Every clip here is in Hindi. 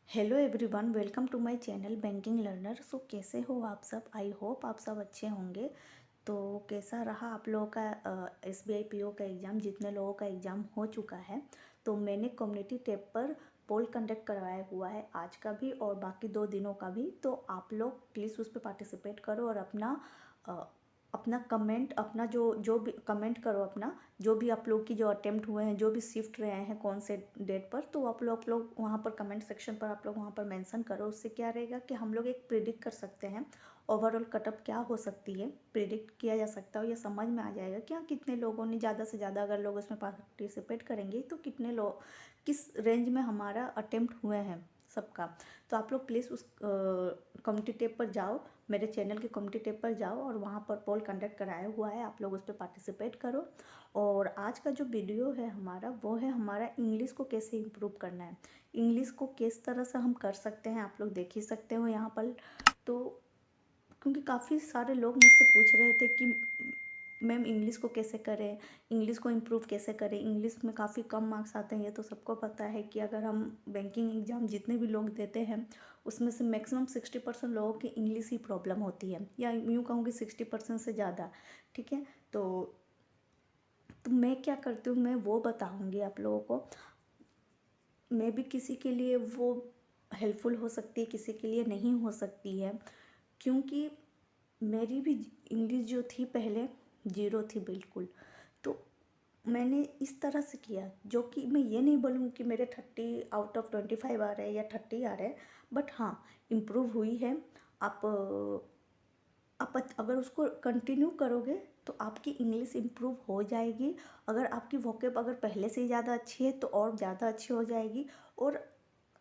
Hello everyone, welcome to my channel banking learner. So कैसे हो आप सब? आई होप आप सब अच्छे होंगे। तो कैसा रहा आप लोगों का एसबीआई पीओ का एग्ज़ाम? जितने लोगों का एग्ज़ाम हो चुका है, तो मैंने कम्युनिटी टैब पर पोल कंडक्ट करवाया हुआ है, आज का भी और बाकी 2 दिनों का भी। तो आप लोग प्लीज़ उस पर पार्टिसिपेट करो और अपना अपना कमेंट, अपना जो जो भी कमेंट करो, अपना जो भी आप लोग की जो अटेम्प्ट हुए हैं, जो भी शिफ्ट रहे हैं कौन से डेट पर, तो आप लोग वहाँ पर कमेंट सेक्शन पर आप लोग वहाँ पर मेंशन करो। उससे क्या रहेगा कि हम लोग एक प्रिडिक्ट कर सकते हैं ओवरऑल कटअप क्या हो सकती है, प्रिडिक्ट किया जा सकता है। ये समझ में आ जाएगा कि हाँ कितने लोगों ने ज़्यादा से ज़्यादा अगर लोग उसमें पार्टिसिपेट करेंगे तो कितने लोग किस रेंज में हमारा अटेम्प्ट हुए हैं सबका। तो आप लोग प्लीज़ उस कम्युनिटी टैब पर जाओ, मेरे चैनल के कम्युनिटी टैब पर जाओ और वहाँ पर पोल कंडक्ट कराया हुआ है, आप लोग उस पर पार्टिसिपेट करो। और आज का जो वीडियो है हमारा, वो है हमारा इंग्लिश को कैसे इम्प्रूव करना है, इंग्लिश को किस तरह से हम कर सकते हैं। आप लोग देख ही सकते हो यहाँ पर। तो क्योंकि काफ़ी सारे लोग मुझसे पूछ रहे थे कि मैम इंग्लिश को कैसे करें, इंग्लिश को इम्प्रूव कैसे करें, इंग्लिश में काफ़ी कम मार्क्स आते हैं। ये तो सबको पता है कि अगर हम बैंकिंग एग्ज़ाम जितने भी लोग देते हैं उसमें से मैक्सिमम 60% लोगों की इंग्लिश ही प्रॉब्लम होती है, या यूँ कहूँगी 60% से ज़्यादा। ठीक है, तो मैं क्या करती हूँ, मैं वो बताऊँगी आप लोगों को। मैं भी किसी के लिए वो हेल्पफुल हो सकती है, किसी के लिए नहीं हो सकती है, क्योंकि मेरी भी इंग्लिश जो थी पहले ज़ीरो थी बिल्कुल। तो मैंने इस तरह से किया, जो कि मैं ये नहीं बोलूँ कि मेरे 30 आउट ऑफ 25 आ रहे हैं या 30 आ रहे हैं, बट हाँ इम्प्रूव हुई है। आप अगर उसको कंटिन्यू करोगे तो आपकी इंग्लिश इम्प्रूव हो जाएगी। अगर आपकी वोकेब अगर पहले से ही ज़्यादा अच्छी है तो और ज़्यादा अच्छी हो जाएगी। और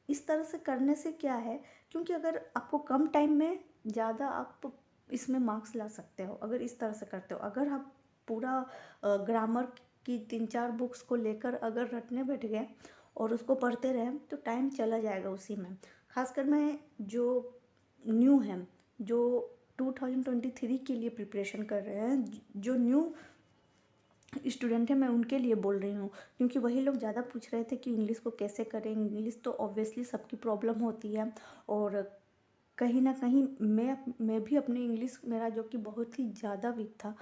इस तरह से करने से क्या है, क्योंकि अगर आपको कम टाइम में ज़्यादा आप इसमें मार्क्स ला सकते हो अगर इस तरह से करते हो। अगर आप पूरा ग्रामर की 3-4 बुक्स को लेकर अगर रटने बैठ गए और उसको पढ़ते रहे तो टाइम चला जाएगा उसी में। खासकर मैं जो न्यू हैं, जो 2023 के लिए प्रिपरेशन कर रहे हैं, जो न्यू स्टूडेंट है, मैं उनके लिए बोल रही हूँ, क्योंकि वही लोग ज़्यादा पूछ रहे थे कि इंग्लिश को कैसे करें। इंग्लिश तो ऑब्वियसली सबकी प्रॉब्लम होती है, और कहीं ना कहीं मैं भी अपने इंग्लिश, मेरा जो कि बहुत ही ज़्यादा वीक था,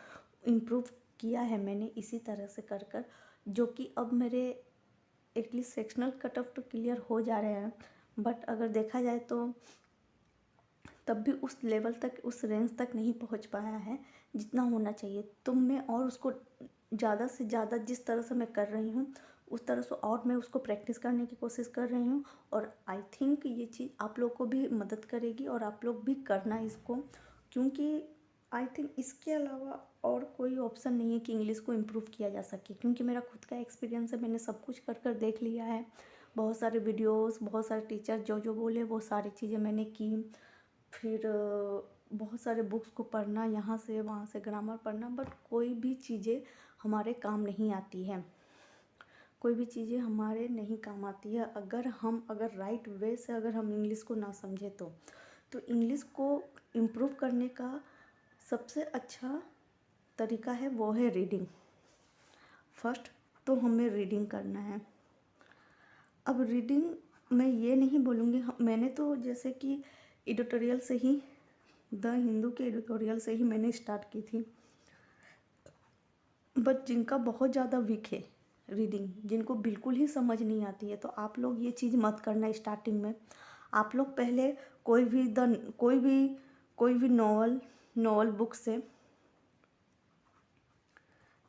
इम्प्रूव किया है मैंने इसी तरह से कर कर, जो कि अब मेरे एटलीस्ट सेक्शनल कट ऑफ तो क्लियर हो जा रहे हैं। बट अगर देखा जाए तो तब भी उस लेवल तक, उस रेंज तक नहीं पहुंच पाया है जितना होना चाहिए। तो मैं और उसको ज़्यादा से ज़्यादा, जिस तरह से मैं कर रही हूँ उस तरह से और मैं उसको प्रैक्टिस करने की कोशिश कर रही हूँ। और आई थिंक ये चीज़ आप लोग को भी मदद करेगी और आप लोग भी करना इसको, क्योंकि आई थिंक इसके अलावा और कोई ऑप्शन नहीं है कि इंग्लिश को इम्प्रूव किया जा सके। क्योंकि मेरा खुद का एक्सपीरियंस है, मैंने सब कुछ कर कर देख लिया है, बहुत सारे वीडियोस, बहुत सारे टीचर जो जो बोले वो सारी चीज़ें मैंने की। फिर बहुत सारे बुक्स को पढ़ना, यहाँ से वहाँ से ग्रामर पढ़ना, बट कोई भी चीज़ें हमारे काम नहीं आती है, कोई भी चीज़ें हमारे नहीं काम आती है अगर राइट वे से अगर हम इंग्लिश को ना समझे तो इंग्लिश को इम्प्रूव करने का सबसे अच्छा तरीका है, वो है रीडिंग। फर्स्ट तो हमें रीडिंग करना है। अब रीडिंग मैं ये नहीं बोलूँगी, मैंने तो जैसे कि एडिटोरियल से ही, द हिंदू के एडिटोरियल से ही मैंने स्टार्ट की थी। बट जिनका बहुत ज़्यादा वीक है रीडिंग, जिनको बिल्कुल ही समझ नहीं आती है, तो आप लोग ये चीज़ मत करना स्टार्टिंग में। आप लोग पहले कोई भी नॉवल बुक से,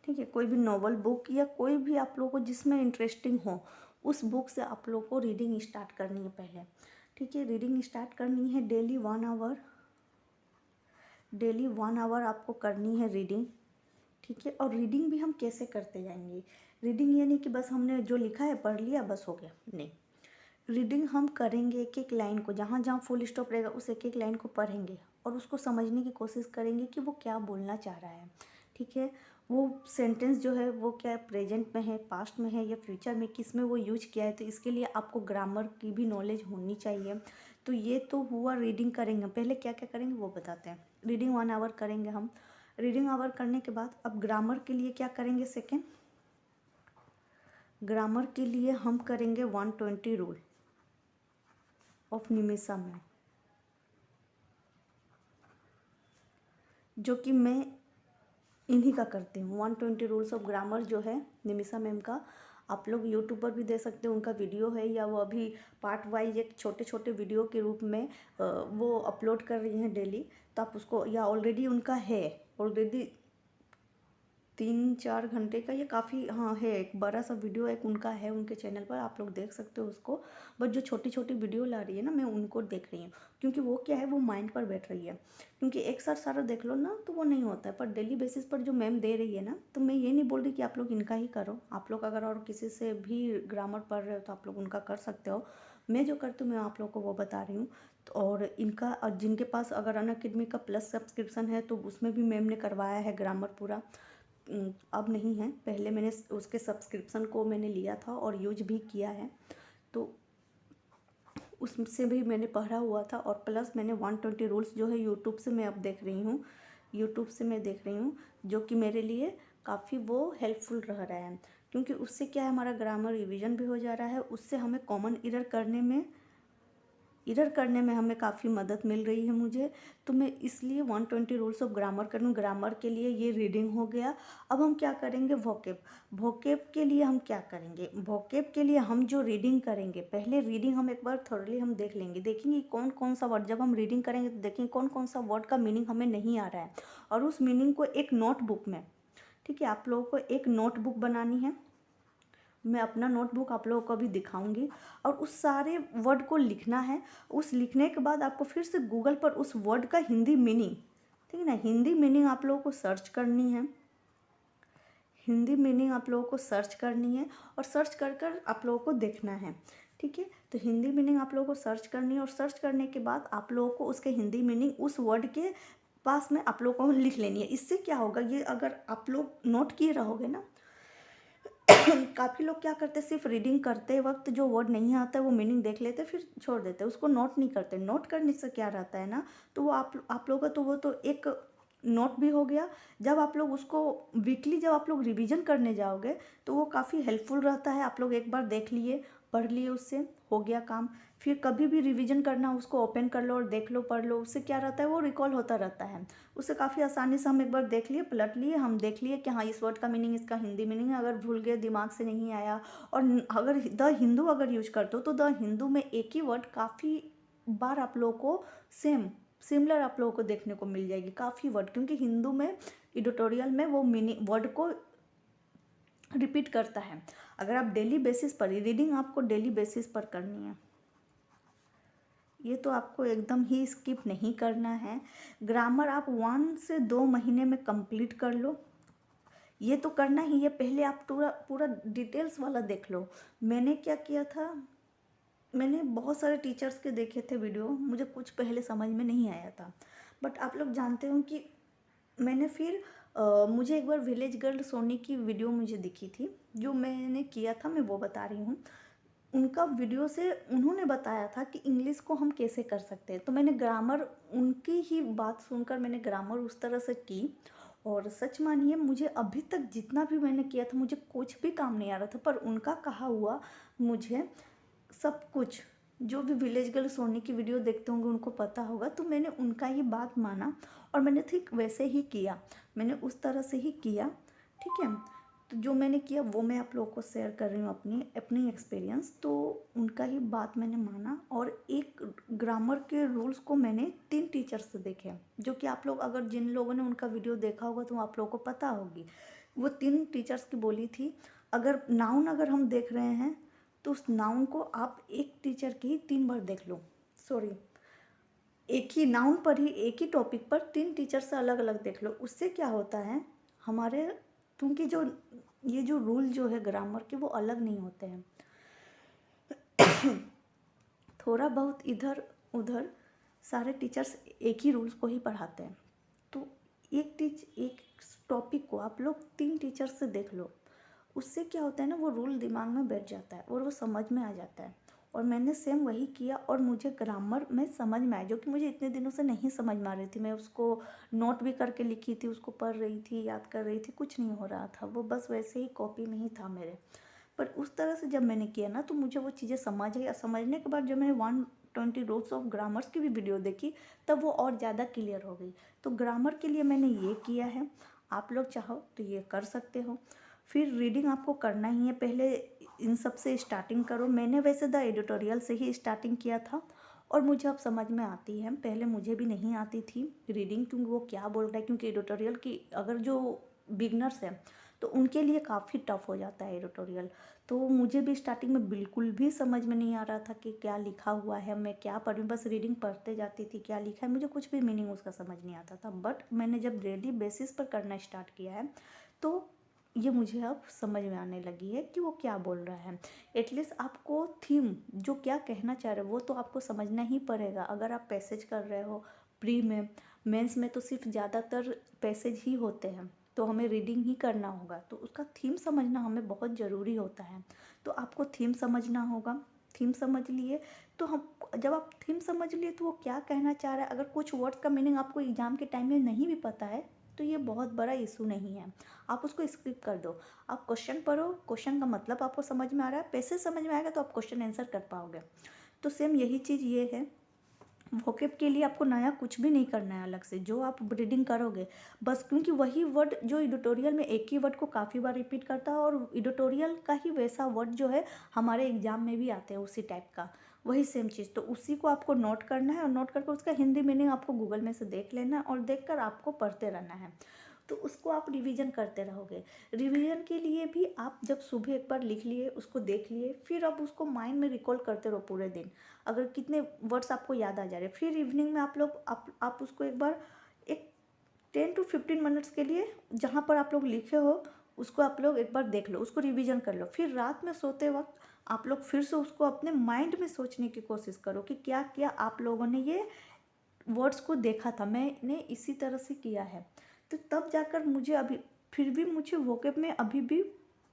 ठीक है, कोई भी नॉवल बुक या कोई भी आप लोगों को जिसमें इंटरेस्टिंग हो, उस बुक से आप लोग को रीडिंग स्टार्ट करनी है पहले। ठीक है, रीडिंग स्टार्ट करनी है डेली 1 आवर आपको करनी है रीडिंग। ठीक है, और रीडिंग भी हम कैसे करते जाएंगे? रीडिंग ये नहीं कि बस हमने जो लिखा है पढ़ लिया बस हो गया, नहीं। रीडिंग हम करेंगे, एक एक लाइन को, जहाँ जहाँ फुल स्टॉप रहेगा उस एक एक लाइन को पढ़ेंगे और उसको समझने की कोशिश करेंगे कि वो क्या बोलना चाह रहा है। ठीक है, वो सेंटेंस जो है वो क्या प्रेजेंट में है, पास्ट में है या फ्यूचर में, किस में वो यूज किया है। तो इसके लिए आपको ग्रामर की भी नॉलेज होनी चाहिए। तो ये तो हुआ रीडिंग करेंगे। पहले क्या क्या करेंगे वो बताते हैं। रीडिंग 1 आवर करेंगे हम। रीडिंग आवर करने के बाद अब ग्रामर के लिए क्या करेंगे? सेकेंड, ग्रामर के लिए हम करेंगे 120 रूल। ऑफ निमिषा मैम, जो कि मैं इन्हीं का करती हूँ। 120 रूल्स ऑफ ग्रामर जो है निमिषा मैम का, आप लोग यूट्यूब पर भी दे सकते हो, उनका वीडियो है, या वो अभी पार्ट वाइज एक छोटे छोटे वीडियो के रूप में वो अपलोड कर रही हैं डेली, तो आप उसको, या ऑलरेडी उनका है, ऑलरेडी 3-4 घंटे का ये काफ़ी, हाँ है, एक बड़ा सा वीडियो एक उनका है उनके चैनल पर, आप लोग देख सकते हो उसको। बट जो छोटी छोटी वीडियो ला रही है ना, मैं उनको देख रही हूँ, क्योंकि वो क्या है, वो माइंड पर बैठ रही है। क्योंकि एक साथ सारा देख लो ना तो वो नहीं होता है, पर डेली बेसिस पर जो मैम दे रही है ना, तो मैं ये नहीं बोल रही कि आप लोग इनका ही करो, आप लोग अगर और किसी से भी ग्रामर पढ़ रहे हो तो आप लोग उनका कर सकते हो। मैं जो करती हूँ मैं आप लोग को वो बता रही हूँ। तो और इनका, और जिनके पास अगर अनअकैडमी का प्लस सब्सक्रिप्शन है तो उसमें भी मैम ने करवाया है ग्रामर पूरा। अब नहीं है, पहले मैंने उसके सब्सक्रिप्शन को मैंने लिया था और यूज भी किया है, तो उससे भी मैंने पढ़ा हुआ था। और प्लस मैंने 120 रूल्स जो है यूट्यूब से मैं अब देख रही हूँ, यूट्यूब से मैं देख रही हूँ, जो कि मेरे लिए काफ़ी वो हेल्पफुल रह रहा है। क्योंकि उससे क्या है, हमारा ग्रामर रिवीजन भी हो जा रहा है, उससे हमें कॉमन इरर करने में हमें काफ़ी मदद मिल रही है मुझे। तो मैं इसलिए 120 रूल्स ऑफ ग्रामर कर लूँ। ग्रामर के लिए ये रीडिंग हो गया। अब हम क्या करेंगे, वोकेब। वोकेब के लिए हम क्या करेंगे, वोकेब के लिए हम जो रीडिंग करेंगे, पहले रीडिंग हम एक बार थोरली हम देख लेंगे, देखेंगे कौन कौन सा वर्ड, जब हम रीडिंग करेंगे तो देखेंगे कौन कौन सा वर्ड का मीनिंग हमें नहीं आ रहा है, और उस मीनिंग को एक नोटबुक में, ठीक है, आप लोगों को एक नोटबुक बनानी है। मैं अपना नोटबुक आप लोगों को अभी दिखाऊंगी, और उस सारे वर्ड को लिखना है। उस लिखने के बाद आपको फिर से गूगल पर उस वर्ड का हिंदी मीनिंग, ठीक है ना, हिंदी मीनिंग आप लोगों को सर्च करनी है, हिंदी मीनिंग आप लोगों को सर्च करनी है, और सर्च कर कर आप लोगों को देखना है, ठीक है। तो हिंदी मीनिंग आप लोगों को सर्च करनी है, और सर्च करने के बाद आप लोगों को उसके हिंदी मीनिंग उस वर्ड के पास में आप लोगों को लिख लेनी है। इससे क्या होगा, ये अगर आप लोग नोट किए रहोगे ना, काफ़ी लोग क्या करते हैं, सिर्फ रीडिंग करते वक्त जो वर्ड नहीं आता है वो मीनिंग देख लेते फिर छोड़ देते, उसको नोट नहीं करते। नोट करने से क्या रहता है ना, तो वो आप लोगों का तो वो तो एक नोट भी हो गया। जब आप लोग उसको वीकली जब आप लोग रिवीजन करने जाओगे तो वो काफ़ी हेल्पफुल रहता है। आप लोग एक बार देख लिए, पढ़ लिए, उससे हो गया काम। फिर कभी भी रिवीजन करना, उसको ओपन कर लो और देख लो, पढ़ लो, उससे क्या रहता है, वो रिकॉल होता रहता है। उससे काफ़ी आसानी से हम एक बार देख लिए, पलट लिए, हम देख लिए कि हाँ इस वर्ड का मीनिंग, इसका हिंदी मीनिंग है। अगर भूल गए, दिमाग से नहीं आया, और अगर द हिंदू अगर यूज करते हो तो द हिंदू में एक ही वर्ड काफ़ी बार आप लोगों को सिमिलर आप लोगों को देखने को मिल जाएगी, काफ़ी वर्ड, क्योंकि हिंदू में एडिटोरियल में वो मीनिंग वर्ड को रिपीट करता है। अगर आप डेली बेसिस पर, रीडिंग आपको डेली बेसिस पर करनी है, ये तो आपको एकदम ही स्किप नहीं करना है। ग्रामर आप 1 से 2 महीने में कंप्लीट कर लो, ये तो करना ही है। पहले आप पूरा पूरा डिटेल्स वाला देख लो। मैंने क्या किया था, मैंने बहुत सारे टीचर्स के देखे थे वीडियो, मुझे कुछ पहले समझ में नहीं आया था, बट आप लोग जानते हो कि मैंने फिर मुझे एक बार विलेज गर्ल सोनी की वीडियो मुझे दिखी थी, जो मैंने किया था, मैं वो बता रही हूँ। उनका वीडियो से उन्होंने बताया था कि इंग्लिश को हम कैसे कर सकते हैं, तो मैंने ग्रामर, उनकी ही बात सुनकर मैंने ग्रामर उस तरह से की। और सच मानिए, मुझे अभी तक जितना भी मैंने किया था मुझे कुछ भी काम नहीं आ रहा था, पर उनका कहा हुआ मुझे सब कुछ, जो भी विलेज गर्ल सोनी की वीडियो देखते होंगे उनको पता होगा। तो मैंने उनका ही बात माना और मैंने ठीक वैसे ही किया, मैंने उस तरह से ही किया, ठीक है। तो जो मैंने किया वो मैं आप लोगों को शेयर कर रही हूँ, अपनी अपनी एक्सपीरियंस। तो उनका ही बात मैंने माना, और एक ग्रामर के रूल्स को मैंने 3 टीचर्स से देखे, जो कि आप लोग अगर जिन लोगों ने उनका वीडियो देखा होगा तो आप लोगों को पता होगी। वो 3 टीचर्स की बोली थी, अगर नाउन अगर हम देख रहे हैं तो उस नाउन को आप एक टीचर की ही 3 बार देख लो, सॉरी, एक ही नाउन पर ही, एक ही टॉपिक पर 3 टीचर से अलग अलग देख लो। उससे क्या होता है हमारे, क्योंकि जो ये जो रूल जो है ग्रामर के वो अलग नहीं होते हैं, थोड़ा बहुत इधर उधर सारे टीचर्स एक ही रूल्स को ही पढ़ाते हैं। तो एक टॉपिक को आप लोग 3 टीचर से देख लो, उससे क्या होता है ना, वो रूल दिमाग में बैठ जाता है और वो समझ में आ जाता है। और मैंने सेम वही किया और मुझे ग्रामर में समझ में आया, जो कि मुझे इतने दिनों से नहीं समझ में आ रही थी। मैं उसको नोट भी करके लिखी थी, उसको पढ़ रही थी, याद कर रही थी, कुछ नहीं हो रहा था, वो बस वैसे ही कॉपी में ही था मेरे। पर उस तरह से जब मैंने किया ना तो मुझे वो चीज़ें समझ आई, और समझने के बाद जब मैंने 20 रूल्स ऑफ ग्रामर्स की भी वीडियो देखी, तब वो और ज़्यादा क्लियर हो गई। तो ग्रामर के लिए मैंने ये किया है, आप लोग चाहो तो ये कर सकते हो। फिर रीडिंग आपको करना ही है, पहले इन सब से स्टार्टिंग करो। मैंने वैसे द एडिटोरियल से ही स्टार्टिंग किया था और मुझे अब समझ में आती है, पहले मुझे भी नहीं आती थी रीडिंग, क्योंकि वो क्या बोल रहा है, क्योंकि एडिटोरियल की अगर जो बिगनर्स हैं तो उनके लिए काफ़ी टफ हो जाता है एडिटोरियल। तो मुझे भी स्टार्टिंग में बिल्कुल भी समझ में नहीं आ रहा था कि क्या लिखा हुआ है, मैं क्या पढ़ूँ, बस रीडिंग पढ़ते जाती थी, क्या लिखा है मुझे कुछ भी मीनिंग उसका समझ नहीं आता था। बट मैंने जब डेली बेसिस पर करना स्टार्ट किया है तो ये मुझे अब समझ में आने लगी है कि वो क्या बोल रहा है। एटलीस्ट आपको थीम जो क्या कहना चाह रहे हो वो तो आपको समझना ही पड़ेगा। अगर आप पैसेज कर रहे हो प्री में, मेंस में तो सिर्फ ज़्यादातर पैसेज ही होते हैं, तो हमें रीडिंग ही करना होगा, तो उसका थीम समझना हमें बहुत ज़रूरी होता है। तो आपको थीम समझना होगा। थीम समझ लिए तो हम, जब आप थीम समझ लिए तो वो क्या कहना चाह रहा है, अगर कुछ वर्ड्स का मीनिंग आपको एग्ज़ाम के टाइम में नहीं भी पता है तो ये बहुत बड़ा इशू नहीं है, आप उसको स्किप कर दो। आप क्वेश्चन पढ़ो, क्वेश्चन का मतलब आपको समझ में आ रहा है, पैसे समझ में आएगा तो आप क्वेश्चन आंसर कर पाओगे। तो सेम यही चीज़ ये है, वोकेब के लिए आपको नया कुछ भी नहीं करना है अलग से, जो आप रीडिंग करोगे बस, क्योंकि वही वर्ड जो एडिटोरियल में एक ही वर्ड को काफ़ी बार रिपीट करता है और एडिटोरियल का ही वैसा वर्ड जो है हमारे एग्जाम में भी आते हैं उसी टाइप का, वही सेम चीज़। तो उसी को आपको नोट करना है और नोट करके उसका हिंदी मीनिंग आपको गूगल में से देख लेना है और देख कर आपको पढ़ते रहना है। तो उसको आप रिवीजन करते रहोगे। रिवीजन के लिए भी आप जब सुबह एक बार लिख लिए, उसको देख लिए, फिर आप उसको माइंड में रिकॉल करते रहो पूरे दिन, अगर कितने वर्ड्स आपको याद आ जा रहे हैं। फिर इवनिंग में आप लोग आप उसको एक बार एक 10 to 15 मिनट्स के लिए जहाँ पर आप लोग लिखे हो उसको आप लोग एक बार देख लो, उसको रिवीजन कर लो। फिर रात में सोते वक्त आप लोग फिर से उसको अपने माइंड में सोचने की कोशिश करो कि क्या क्या आप लोगों ने ये वर्ड्स को देखा था, मैंने इसी तरह से किया है। तो तब जाकर मुझे अभी फिर भी मुझे वोकेब में अभी भी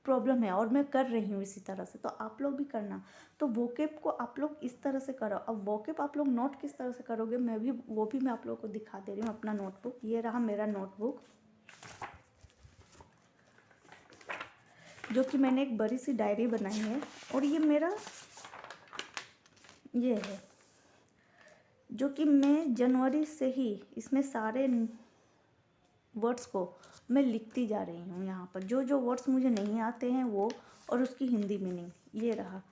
प्रॉब्लम है और मैं कर रही हूँ इसी तरह से, तो आप लोग भी करना। तो वोकेब को आप लोग इस तरह से करो। अब वोकेब आप लोग नोट किस तरह से करोगे वो भी मैं आप लोगों को दिखा दे रही हूँ। अपना नोटबुक, ये रहा मेरा नोटबुक, जो कि मैंने एक बड़ी सी डायरी बनाई है, और ये मेरा ये है जो कि मैं जनवरी से ही इसमें सारे वर्ड्स को मैं लिखती जा रही हूँ। यहाँ पर जो जो वर्ड्स मुझे नहीं आते हैं वो, और उसकी हिंदी मीनिंग ये रहा।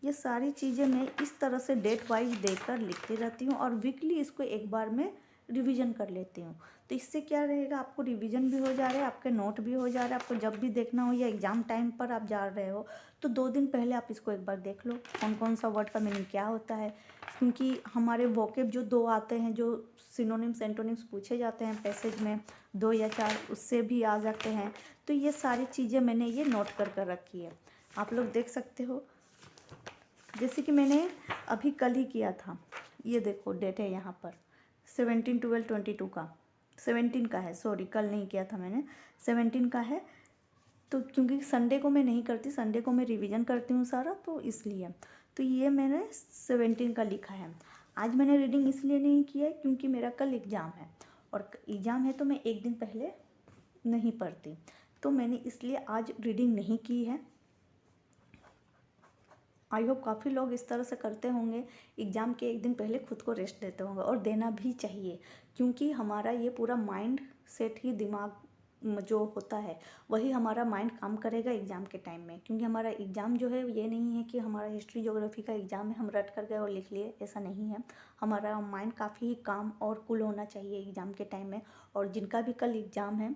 ये सारी चीज़ें मैं इस तरह से डेट वाइज देकर लिखती रहती हूँ और वीकली इसको एक बार में रिवीजन कर लेती हूँ। तो इससे क्या रहेगा, आपको रिवीजन भी हो जा रहा है, आपके नोट भी हो जा रहा है। आपको जब भी देखना हो या एग्ज़ाम टाइम पर आप जा रहे हो तो 2 दिन पहले आप इसको एक बार देख लो, कौन कौन सा वर्ड का मीनिंग क्या होता है। क्योंकि हमारे वोकेब जो 2 आते हैं, जो सिनोनिम्स एंटोनिम्स पूछे जाते हैं पैसेज में 2 या 4, उससे भी आ जाते हैं। तो ये सारी चीज़ें मैंने ये नोट कर रखी है, आप लोग देख सकते हो। जैसे कि मैंने अभी कल ही किया था, ये देखो डेट है यहाँ पर 17/12/22 का, 17 का है, सॉरी कल नहीं किया था मैंने, 17 का है। तो क्योंकि संडे को मैं नहीं करती, संडे को मैं रिवीजन करती हूँ सारा, तो इसलिए तो ये मैंने 17 का लिखा है। आज मैंने रीडिंग इसलिए नहीं किया है क्योंकि मेरा कल एग्ज़ाम है, और एग्ज़ाम है तो मैं एक दिन पहले नहीं पढ़ती, तो मैंने इसलिए आज रीडिंग नहीं की है। आई होप काफ़ी लोग इस तरह से करते होंगे, एग्ज़ाम के एक दिन पहले खुद को रेस्ट देते होंगे, और देना भी चाहिए, क्योंकि हमारा ये पूरा माइंड सेट ही, दिमाग जो होता है वही हमारा माइंड काम करेगा एग्ज़ाम के टाइम में। क्योंकि हमारा एग्ज़ाम जो है ये नहीं है कि हमारा हिस्ट्री ज्योग्राफी का एग्ज़ाम है हम रट कर गए और लिख लिए, ऐसा नहीं है। हमारा माइंड काफ़ी काम और कूल होना चाहिए एग्ज़ाम के टाइम में। और जिनका भी कल एग्ज़ाम है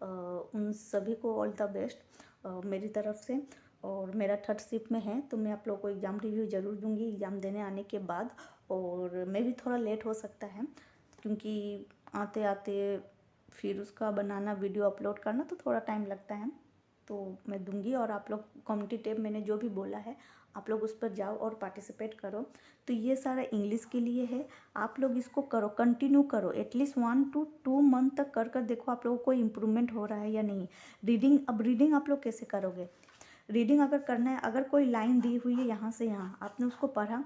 उन सभी को ऑल द बेस्ट मेरी तरफ से। और मेरा 3rd शिफ्ट में है, तो मैं आप लोगों को एग्ज़ाम रिव्यू ज़रूर दूंगी एग्ज़ाम देने आने के बाद। और मैं भी थोड़ा लेट हो सकता है क्योंकि आते आते फिर उसका बनाना, वीडियो अपलोड करना, तो थोड़ा टाइम लगता है। तो मैं दूंगी, और आप लोग कम्युनिटी टैब मैंने जो भी बोला है आप लोग उस पर जाओ और पार्टिसिपेट करो। तो ये सारा इंग्लिश के लिए है, आप लोग इसको करो, कंटिन्यू करो, एटलीस्ट 1 to 2 मंथ तक कर कर देखो आप लोगों को इम्प्रूवमेंट हो रहा है या नहीं। रीडिंग, अब रीडिंग आप लोग कैसे करोगे, रीडिंग अगर करना है, अगर कोई लाइन दी हुई है यहाँ से यहाँ, आपने उसको पढ़ा,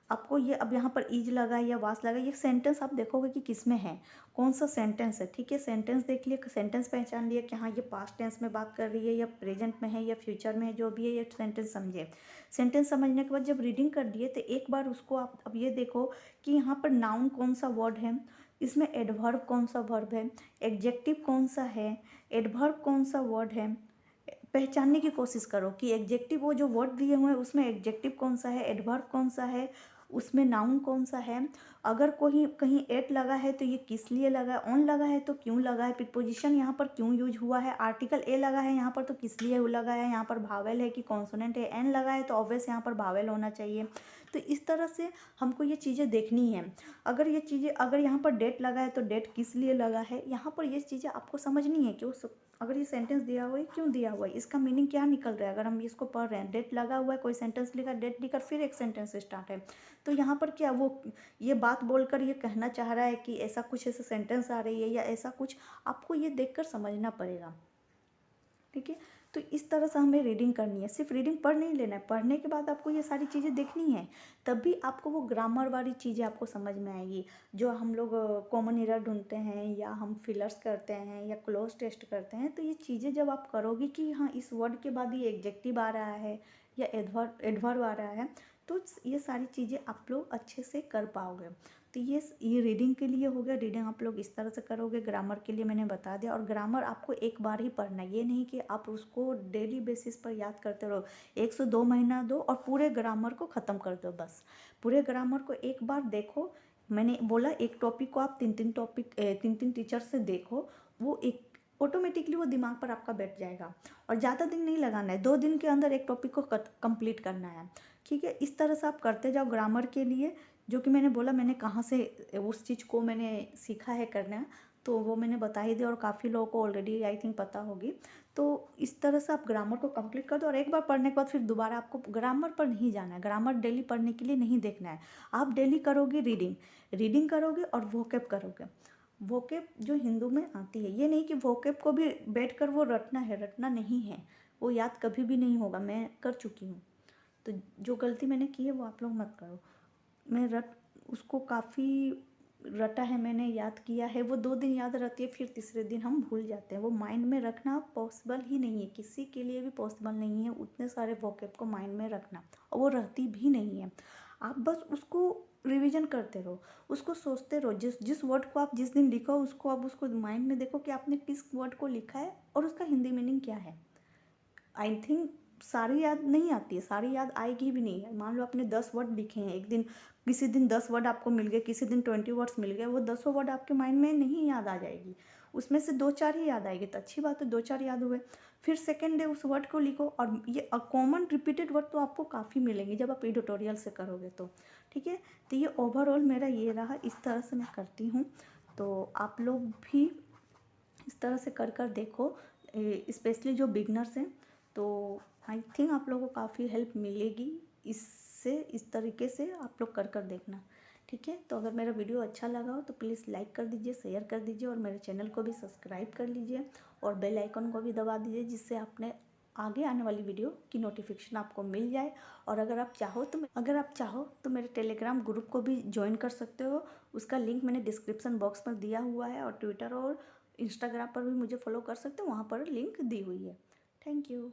आपको ये अब यहाँ पर इज लगा है या वास लगा है, ये सेंटेंस आप देखोगे कि किस में है, कौन सा सेंटेंस है। ठीक है, सेंटेंस देख लिए, सेंटेंस पहचान लिया कि हाँ ये पास्ट टेंस में बात कर रही है या प्रेजेंट में है या फ्यूचर में है, जो भी है ये सेंटेंस समझे। सेंटेंस समझने के बाद जब रीडिंग कर दिए तो एक बार उसको आप अब ये देखो कि यहाँ पर नाउन कौन सा वर्ड है, इसमें एडवर्ब कौन सा वर्ब है, एडजेक्टिव कौन सा है, एडवर्ब कौन सा वर्ड है, पहचानने की कोशिश करो कि एग्जेक्टिव वो जो वर्ड दिए हुए हैं उसमें एग्जेक्टिव कौन सा है, एडवर्ब कौन सा है, उसमें नाउन कौन सा है। अगर कोई कहीं एट लगा है तो ये किस लिए लगा है, ऑन लगा है तो क्यों लगा है, प्रीपोजिशन यहाँ पर क्यों यूज हुआ है, आर्टिकल ए लगा है यहाँ पर तो किस लिए लगा है, यहाँ पर भावेल है कि कॉन्सोनेंट है, एन लगा है तो ऑब्वियस यहाँ पर भावेल होना चाहिए। तो इस तरह से हमको ये चीज़ें देखनी है। अगर ये चीज़ें, अगर यहाँ पर डेट लगा है तो डेट किस लिए लगा है, यहाँ पर ये चीज़ें आपको समझनी है कि उस अगर ये सेंटेंस दिया हुआ है क्यों दिया हुआ है, इसका मीनिंग क्या निकल रहा है। अगर हम इसको पढ़ रहे हैं, डेट लगा हुआ है, कोई सेंटेंस लिखा, डेट लिखकर फिर एक सेंटेंस स्टार्ट है, तो यहाँ पर क्या वो ये बात बोलकर ये कहना चाह रहा है कि ऐसा कुछ, ऐसा सेंटेंस आ रही है या ऐसा कुछ, आपको ये देखकर समझना पड़ेगा। ठीक है, तो इस तरह से हमें रीडिंग करनी है। सिर्फ रीडिंग पढ़ नहीं लेना है, पढ़ने के बाद आपको ये सारी चीज़ें देखनी है, तभी आपको वो ग्रामर वाली चीज़ें आपको समझ में आएगी। जो हम लोग कॉमन एरर ढूंढते हैं या हम फिलर्स करते हैं या क्लोज टेस्ट करते हैं, तो ये चीज़ें जब आप करोगे कि हाँ इस वर्ड के बाद ये एग्जेक्टिव आ रहा है या एडवर्ब आ रहा है, तो ये सारी चीज़ें आप लोग अच्छे से कर पाओगे। तो ये रीडिंग के लिए हो गया। रीडिंग आप लोग इस तरह से करोगे। ग्रामर के लिए मैंने बता दिया, और ग्रामर आपको एक बार ही पढ़ना है, ये नहीं कि आप उसको डेली बेसिस पर याद करते रहो। 102 महीना दो और पूरे ग्रामर को ख़त्म कर दो। बस पूरे ग्रामर को एक बार देखो। मैंने बोला एक टॉपिक को आप तीन तीन टीचर से देखो, वो एक ऑटोमेटिकली वो दिमाग पर आपका बैठ जाएगा। और ज़्यादा दिन नहीं लगाना है, 2 दिन के अंदर एक टॉपिक को कंप्लीट करना है। ठीक है, इस तरह से आप करते जाओ ग्रामर के लिए। जो कि मैंने बोला, मैंने कहाँ से उस चीज़ को मैंने सीखा है करना, तो वो मैंने बता ही दिया और काफ़ी लोगों को ऑलरेडी आई थिंक पता होगी। तो इस तरह से आप ग्रामर को कंप्लीट कर दो, और एक बार पढ़ने के बाद फिर दोबारा आपको ग्रामर पर नहीं जाना है। ग्रामर डेली पढ़ने के लिए नहीं देखना है। आप डेली करोगे रीडिंग करोगे और वोकैब करोगे। वोकैब जो हिंदू में आती है, ये नहीं कि वोकैब को भी बैठकर वो रटना है, रटना नहीं है, वो याद कभी भी नहीं होगा। मैं कर चुकी हूँ, तो जो गलती मैंने की है वो आप लोग मत करो। मैं उसको काफ़ी रटा है मैंने, याद किया है। वो 2 दिन याद रहती है, फिर तीसरे दिन हम भूल जाते हैं। वो माइंड में रखना पॉसिबल ही नहीं है, किसी के लिए भी पॉसिबल नहीं है उतने सारे वोकैब को माइंड में रखना, और वो रहती भी नहीं है। आप बस उसको रिवीजन करते रहो, उसको सोचते रहो। जिस वर्ड को आप जिस दिन लिखो उसको आप उसको माइंड में देखो कि आपने किस वर्ड को लिखा है और उसका हिंदी मीनिंग क्या है। आई थिंक सारी याद नहीं आती है, सारी याद आएगी भी नहीं है। मान लो आपने 10 वर्ड लिखे हैं एक दिन, किसी दिन 10 वर्ड आपको मिल गए, किसी दिन 20 वर्ड्स मिल गए, वो 10 वर्ड आपके माइंड में नहीं याद आ जाएगी, उसमें से 2-4 ही याद आएगी, तो अच्छी बात है 2-4 याद हुए। फिर सेकेंड डे उस वर्ड को लिखो, और ये कॉमन रिपीटेड वर्ड तो आपको काफ़ी मिलेंगे जब आप एडिटोरियल से करोगे तो। ठीक है, तो ये ओवरऑल मेरा ये रहा, इस तरह से मैं करती हूँ। तो आप लोग भी इस तरह से कर कर देखो, स्पेशली जो बिगनर्स हैं, तो आई थिंक आप लोगों को काफ़ी हेल्प मिलेगी इससे। इस तरीके से आप लोग कर कर देखना। ठीक है, तो अगर मेरा वीडियो अच्छा लगा हो तो प्लीज़ लाइक कर दीजिए, शेयर कर दीजिए, और मेरे चैनल को भी सब्सक्राइब कर लीजिए, और बेल आइकन को भी दबा दीजिए, जिससे आपने आगे आने वाली वीडियो की नोटिफिकेशन आपको मिल जाए। और अगर आप चाहो तो मेरे टेलीग्राम ग्रुप को भी ज्वाइन कर सकते हो। उसका लिंक मैंने डिस्क्रिप्शन बॉक्स में दिया हुआ है, और ट्विटर और इंस्टाग्राम पर भी मुझे फॉलो कर सकते हो, वहाँ पर लिंक दी हुई है। Thank you.